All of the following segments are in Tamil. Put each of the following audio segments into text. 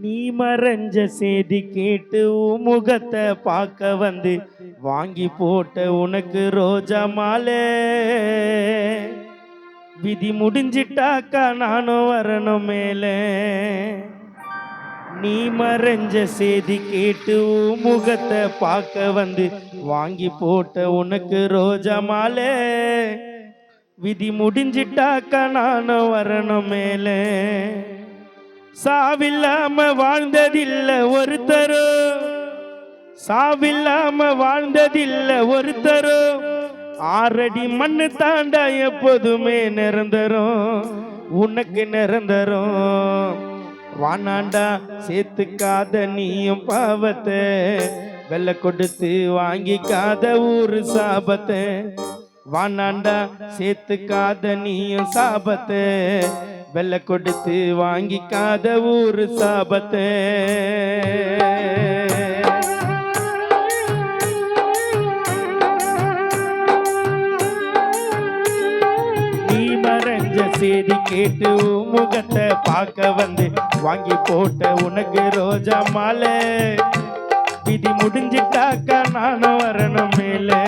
நீ மறைஞ்ச செய்தி கேட்டு உன் முகத்தை பார்க்க வந்து வாங்கி போட்ட உனக்கு ரோஜா மாலை. விதி முடிஞ்சிட்டாக்கா நானும் வரணும் மேலே. நீ மறைஞ்ச செய்தி கேட்டு உன் முகத்தை பார்க்க வந்து வாங்கி போட்ட உனக்கு ரோஜா மாலை. விதி முடிஞ்சிட்டாக்கா நானும் வரணும் மேலே. சாவில்லாம வாழ்ந்ததில்ல ஒருத்தரும், சாவில்லாம வாழ்ந்ததில்ல ஒருத்தரும். ஆறடி மண்ணு தாண்டா எப்போதுமே நிரந்தரும், உனக்கு நிரந்தரும். வானாண்டா சேர்த்துக்காத நீயும் பாவத்தை, வெள்ளை கொடுத்து வாங்கிக்காத ஊரு சாபத்தை. வானாண்டா சேர்த்துக்காத நீயும் சாபத்தை, வெள்ளை கொடுத்து வாங்கிக்காத ஊரு சாபத்தை. நீ மறைஞ்ச செய்தி கேட்டு முகத்தை பார்க்க வந்து வாங்கி போட்ட உனக்கு ரோஜா மாலை. விதி முடிஞ்சிட்டாக்கா நானும் வரணும் மேலே.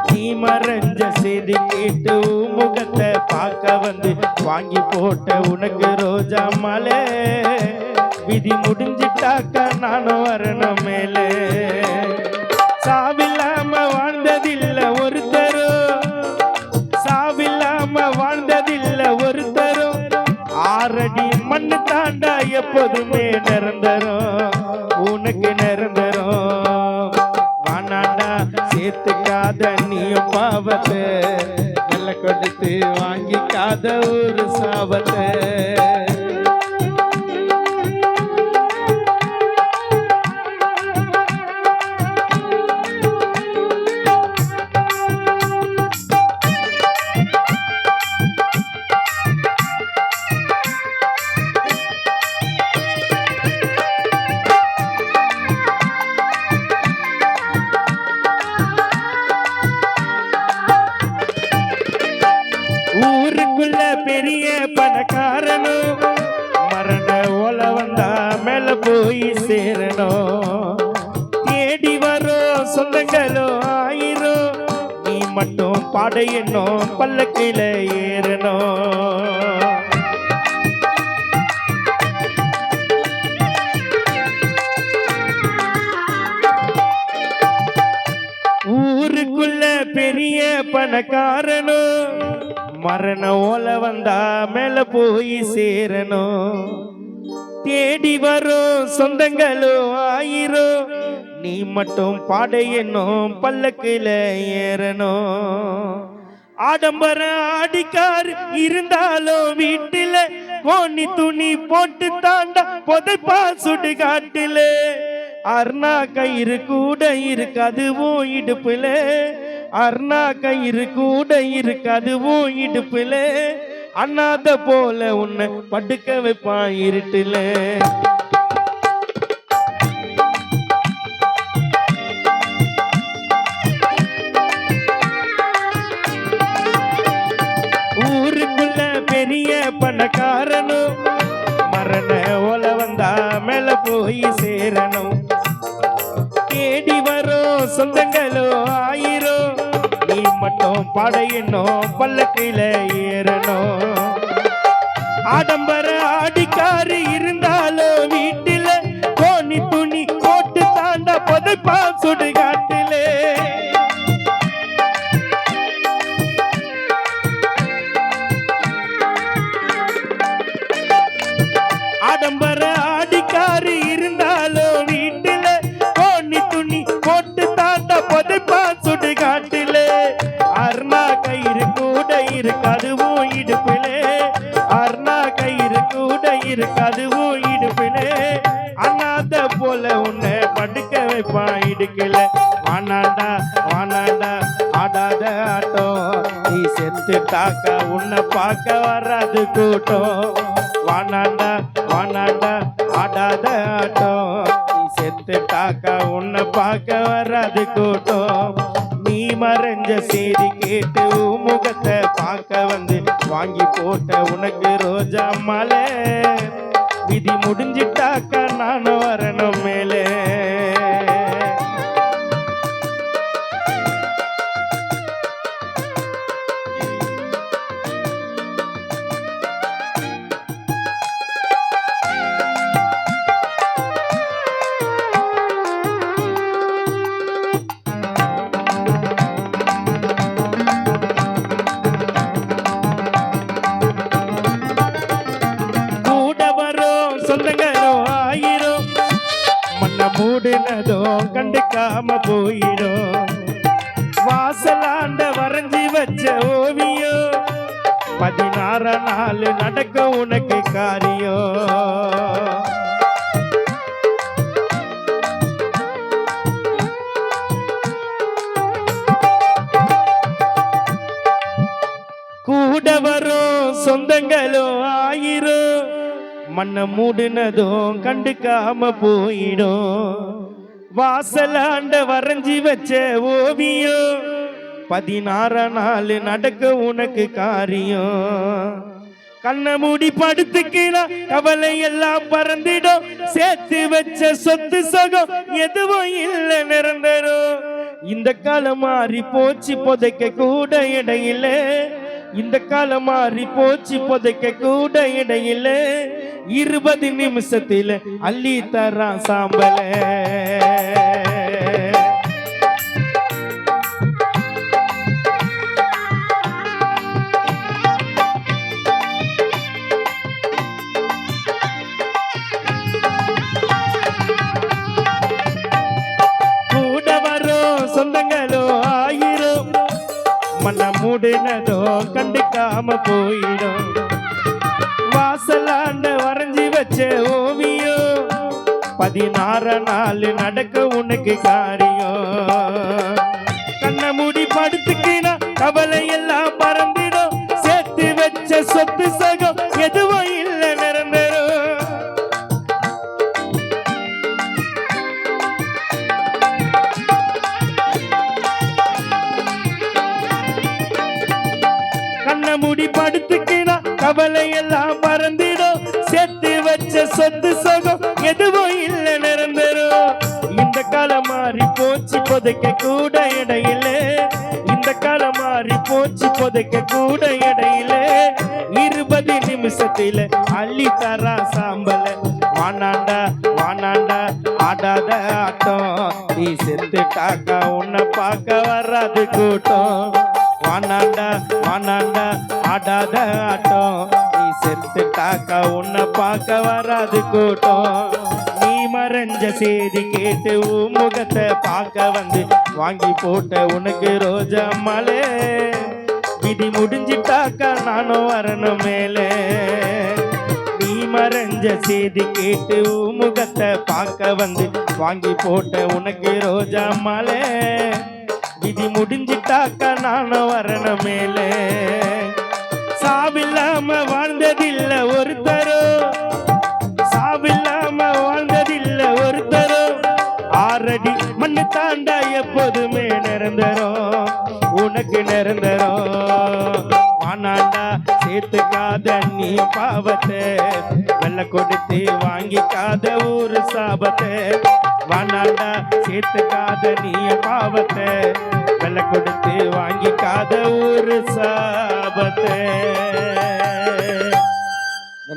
நீ மறைஞ்ச செய்தி கேட்டு முகத்தை பார்க்க வந்து வாங்கி போட்ட உனக்கு ரோஜா மாலை. விதி முடிஞ்சிட்டாக்கா நானும் வரணும் மேலே. சாவில்லாம வாழ்ந்ததில்ல ஒருத்தரும், சாவில்லாம வாழ்ந்ததில்ல ஒருத்தரும். ஆறடி மண்ணு தாண்டா எப்போதுமே நிரந்தரும், உனக்கு நிரந்தரும். வானாண்டா சேர்த்துக்காத நீயும் பாவத்தை, வெள்ளை கொடுத்து வாங்கிக்காத ஒரு சாபத்தை. ஊருக்குள்ள பெரிய பணக்காரனும், மரண ஓலை வந்தா மேல போய் சேரணும். தேடி வரும் சொந்தங்களும் ஆயிரும், நீ மட்டும் பாடையணும் பல்லக்கில ஏறணும். ஊருக்குள்ள பெரிய பணக்காரனும், மரண ஓலை வந்தா மேல போய் சேரணும். தேடி வரும் சொந்தங்களும் ஆயிரும், நீ மட்டும் பாடையணும் பல்லக்கில ஏறணும். ஆடம்பர ஆடிக்கார் இருந்தாலும் வீட்டில கோணி துணி போட்டு தாண்டா புதைப்பா சுடுகாட்டில. அர்ணா கயிறு கூட இருக்காதுவும் இடுப்புல, அர்ணா கயிறு கூட இருக்காதுவும் இடுப்புல. அண்ணாத போல உன்னை படுக்க வைப்பான் இருட்டுல. ஊருக்குள்ள பெரிய பணக்காரனும், மரண ஓலை வந்தா மேல போய் சேரணும். தேடி வரும் சொந்தங்களும் ஆயிரும், நீ மட்டும் பாடையணும் பல்லக்கில ஏறணும். ஆடம்பர ஆடிக்காரு இருந்தாலும் வீட்டில கோணி துணி போட்டு தாண்டா புதைப்பா சுடுகாட்டிலே. ஆடம்பர ஆடிக்காரு இருந்தாலும் வீட்டில கோணி துணி போட்டு தாண்டா புதைப்பா சுடுகாட்டிலே. அர்ணா கயிறு கூட இருக்காதுவும் இடுப்பிலே, அர்ணா கயிறு கூட இருக்காதுவும் இடுப்பிலே. அண்ணாத போல உன்னை படுக்க வைப்பான் இடுக்கல. வானாண்டா வானாண்டா ஆடாத ஆட்டம், நீ செத்துட்டாக்கா உன்னை பார்க்க வராது கூட்டம். வானாண்டா வானாண்டா ஆடாத ஆட்டம், நீ செத்துட்டாக்கா உன்னை பார்க்க வராது கூட்டம். நீ மறைஞ்ச செய்தி கேட்டு முகத்தை பார்க்க வந்து வாங்கி போட்ட உனக்கு ரோஜா மாலை. விதி முடிஞ்சிட்டாக்கா நானும் வரணும் மேலே. சொந்தங்களோ ஆயிரும் மண்ண மூடுனதும் கண்டுக்காம போயிடும். வாசலாண்ட வரைஞ்சி வச்ச ஓவியம் 16 நாள் நடக்க உனக்கு காரியம். கூட வரும் சொந்தங்களோ ஆயிரும் மண்ண மூடுனதும் கண்டுக்காம போயிடும். வாசலாண்ட வரைஞ்சி வச்ச ஓவியம் 16 நாள் நடக்க உனக்கு காரியம். கண்ண மூடி படுத்துக்கினா கவலை எல்லாம் பறந்துடும். சேர்த்து வச்ச சொத்து சொகம் எதுவும் இல்லை நிரந்தரும். இந்த காலம் மாறி போச்சு புதைக்க கூட இடையில. இந்த காலம் மாறி போச்சு புதைக்க கூட இடையில. 20 நிமிஷத்துல அள்ளி தரான் சாம்பல. கூட வரும் சொந்தங்களோ ஆயிரும் மண்ண மூடுனதோ கண்டுக்காம போயிடும். வாசலாண்ட வரைஞ்சி வச்ச ஓவியம் 16 நாள் நடக்க உனக்கு காரியம். கண்ண மூடி படுத்துக்கினா கவலை எல்லாம் பறந்துடும். சேர்த்து வச்ச சொத்து சகம் எதுவும் இல்லை நிரந்தரும். கண்ண மூடி படுத்துக்கினா கவலை எல்லாம் மறந்திடும். சேர்த்து வச்ச சொத்து சொகம் எதுவும் இல்லை நிரந்தரும். இந்த காலம் மாறி போச்சு புதைக்க கூட இடையில. இந்த காலம் மாறி போச்சு புதைக்க கூட இடையில. 20 நிமிஷத்துல அள்ளி தரா சாம்பல. வானாண்டா வானாண்டா ஆடாத ஆட்டம். நீ செத்துட்டாக்கா உன்னை பார்க்க வராது கூட்டம். வானாண்டா வானாண்டா ஆடாத ஆட்டம். நீ செத்துட்டாக்கா உன்னை பார்க்க வராது கூட்டம். நீ மறைஞ்ச செய்தி கேட்டு உன் முகத்தை பார்க்க வந்து வாங்கி போட்ட உனக்கு ரோஜா மலை. விதி முடிஞ்சிட்டாக்கா நானும் வரணும் மேலே. நீ மறைஞ்ச செய்தி கேட்டு உன் முகத்தை பார்க்க வந்து வாங்கி போட்ட உனக்கு ரோஜா மலை. விதி முடிஞ்சிட்டாக்கா நானும் வரணும் மேலே. சாவில்லாம வாழ்ந்ததில்லை ஒருத்தரும். சாவில்லாம வாழ்ந்ததில்லை ஒருத்தரும். 6 அடி மண்ணு தாண்டா எப்போதுமே நிரந்தரும். உனக்கு நிரந்தரும். வானாண்டா சேர்த்துக்காத நீ பாவத்தை. வெள்ளை கொடுத்து வாங்கிக்காத ஊரு சாபத்தை. வானாண்டா சேர்த்துக்காத நீ பாவத்தை. வெள்ளை கொடுத்து வாங்கிக்காத ஊரு சாபத்தை.